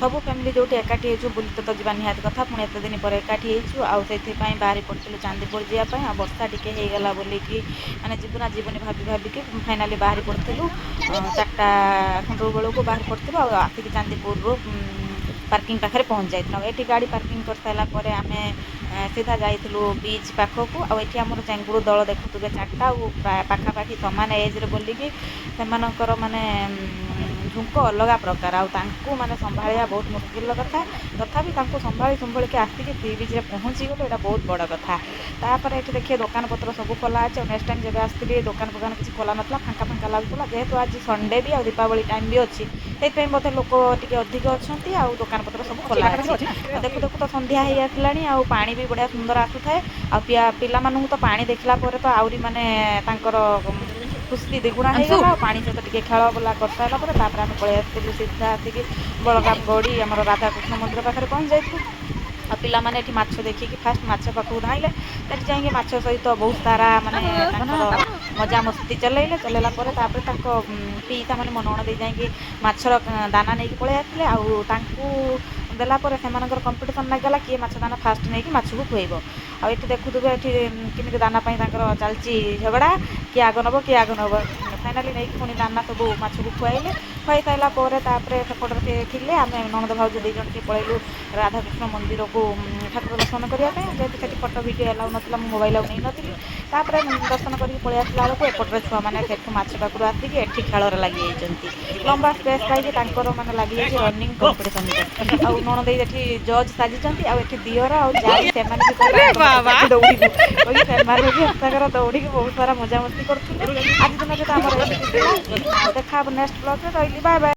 ସବୁ ଫ୍ୟାମିଲି ଯେଉଁଠି ଏକାଠି ହେଇଛୁ ବୁଲି ତ ଯିବା ନିହାତି କଥା। ପୁଣି ଏତେ ଦିନ ପରେ ଏକାଠି ହେଇଛୁ ଆଉ ସେଥିପାଇଁ ବାହାରି ପଡ଼ିଥିଲୁ ଚାନ୍ଦିପୁର ଯିବା ପାଇଁ। ଆଉ ବର୍ଷା ଟିକେ ହେଇଗଲା ବୋଲିକି ମାନେ ଯିବୁ ନା ଯିବୁନି ଭାବିକି ଫାଇନାଲି ବାହାରି ପଡ଼ିଥିଲୁ। 4ଟା ଖଣ୍ଡ ବେଳକୁ ବାହାରି ପଡ଼ିଥିଲୁ ଆଉ ଆସିକି ଚାନ୍ଦିପୁରରୁ ପାର୍କିଂ ପାଖରେ ପହଞ୍ଚି ଯାଇଥିଲୁ। ଆଉ ଏଠି ଗାଡ଼ି ପାର୍କିଂ କରିସାରିଲା ପରେ ଆମେ ସିଧା ଯାଇଥିଲୁ ବିଚ୍ ପାଖକୁ। ଆଉ ଏଠି ଆମର ଚେଙ୍ଗୁଡ଼ ଦଳ ଦେଖୁଥିବେ 4ଟା ଆଉ ପାଖାପାଖି ସମାନ ଏଜ୍ରେ ବୋଲିକି ସେମାନଙ୍କର ମାନେ ଝୁଙ୍କ ଅଲଗା ପ୍ରକାର। ଆଉ ତାଙ୍କୁ ମାନେ ସମ୍ଭାଳିବା ବହୁତ ମୁସ୍କିଲର କଥା। ତଥାପି ତାଙ୍କୁ ସମ୍ଭାଳିକି ଆସିକି ସି ବିଚ୍ରେ ପହଞ୍ଚିଗଲୁ, ଏଇଟା ବହୁତ ବଡ଼ କଥା। ତାପରେ ଏଠି ଦେଖିବେ ଦୋକାନ ପତ୍ର ସବୁ ଖୋଲା ଅଛି। ଆଉ ନେକ୍ସଟ ଟାଇମ୍ ଯେବେ ଆସିଥିଲି ଦୋକାନ କିଛି ଖୋଲା ନଥିଲା, ଫାଙ୍କା ଲାଗୁଥିଲା। ଯେହେତୁ ଆଜି ସଣ୍ଡେ ବି ଆଉ ଦୀପାବଳି ଟାଇମ୍ ବି ଅଛି, ସେଇଥିପାଇଁ ବୋଧେ ଲୋକ ଟିକେ ଅଧିକ ଅଛନ୍ତି ଆଉ ଦୋକାନ ପତ୍ର ସବୁ ଖୋଲା ଅଛି। ଦେଖୁ ତ ସନ୍ଧ୍ୟା ହେଇ ଆସିଲାଣି ଆଉ ପାଣି ବି ବଢ଼ିଆ ସୁନ୍ଦର ଆସୁଥାଏ। ଆଉ ପିଲାମାନଙ୍କୁ ତ ପାଣି ଦେଖିଲା ପରେ ତ ଆହୁରି ମାନେ ତାଙ୍କର ଖୁସି ଦ୍ୱିଗୁଣା ହେଇଗଲା। ଆଉ ପାଣି ସହିତ ଟିକେ ଖେଳ ବୁଲା କରିସାରିଲା ପରେ ତାପରେ ଆମେ ପଳେଇ ଆସିଥିଲୁ ସିଧା ଆସିକି ବଳରାମ ଗଡ଼ି ଆମର ରାଧାକୃଷ୍ଣ ମନ୍ଦିର ପାଖରେ ପହଞ୍ଚି ଯାଇଥିଲୁ। ଆଉ ପିଲାମାନେ ଏଠି ମାଛ ଦେଖିକି ଫାଷ୍ଟ ମାଛ ପାଖକୁ ଧାଇଁଲେ। ସେଠି ଯାଇକି ମାଛ ସହିତ ବହୁତ ସାରା ମାନେ ତାଙ୍କର ମଜାମସ୍ତି ଚଲେଇଲା ପରେ ତାପରେ ତାଙ୍କ ପିଇସା ମାନେ ନଣନ୍ଦେଇ ଯାଇକି ମାଛର ଦାନା ନେଇକି ପଳେଇ ଆସିଲେ। ଆଉ ତାଙ୍କୁ ଦେଲା ପରେ ସେମାନଙ୍କର କମ୍ପିଟିସନ୍ ଲାଗିଗଲା କିଏ ମାଛ ଦାନା ଫାଷ୍ଟ ନେଇକି ମାଛକୁ ଖୁଆଇବ। ଆଉ ଏଠି ଦେଖୁଥିବେ ଏଠି କେମିତି ଦାନା ପାଇଁ ତାଙ୍କର ଚାଲିଛି ଝଗଡ଼ା, କିଏ ଆଗ ନେବ। ଫାଇନାଲି ନେଇକି ପୁଣି ଦାନା ସବୁ ମାଛକୁ ଖୁଆଇ ସାରିଲା ପରେ ତାପରେ ସେପଟରେ ସେ ଥିଲେ ଆମେ ନଣନ୍ଦ ଭାଉଜ 2 ଜଣ ଟିକେ ପଳେଇଲୁ ରାଧାକୃଷ୍ଣ ମନ୍ଦିରକୁ ଠାକୁର ଦର୍ଶନ କରିବା ପାଇଁ। ଯେହେତୁ ସେଠି ଫଟୋ ଭିଡ଼ିଓ ଏଲାଉ ନଥିଲା, ମୁଁ ମୋବାଇଲ୍ ଆଉ ନେଇନଥିଲି। ତାପରେ ଦର୍ଶନ କରିକି ପଳେଇ ଆସିଲା ବେଳକୁ ଏପଟରେ ଛୁଆମାନେ ସେଠୁ ମାଛ ପାଖରୁ ଆସିକି ଏଠି ଖେଳରେ ଲାଗିଯାଇଛନ୍ତି। ଲମ୍ବା ସ୍ପେସ୍ ପାଇକି ତାଙ୍କର ମାନେ ଲାଗିଯାଇଛି ରନିଂ କମ୍ପିଟିସନ୍ରେ। ଆଉ ନଣନ୍ଦେଇ ଏଠି ଜଜ୍ ସାଜିଛନ୍ତି। ଆଉ ଏଠି ଦିଅର ଆଉ ଯାଇ ସେମାନେ ବି କହିଲେ ଆସ ମୋତେ ଛାଡ଼ି ଦୌଡ଼ିବୁ କହିକି ସେମାନେ ବି ତାଙ୍କର ଦୌଡ଼ିକି ବହୁତ ସାରା ମଜାମସ୍ତି କରୁଥିଲେ। ଆଜି ଦିନଟି ତ ଆମର ଏମିତି ଥିଲା। ଆଉ ଦେଖା ହବ ନେକ୍ସଟ ବ୍ଲଗ୍ରେ। ରହିଲି, ବାଏ ବାଏ।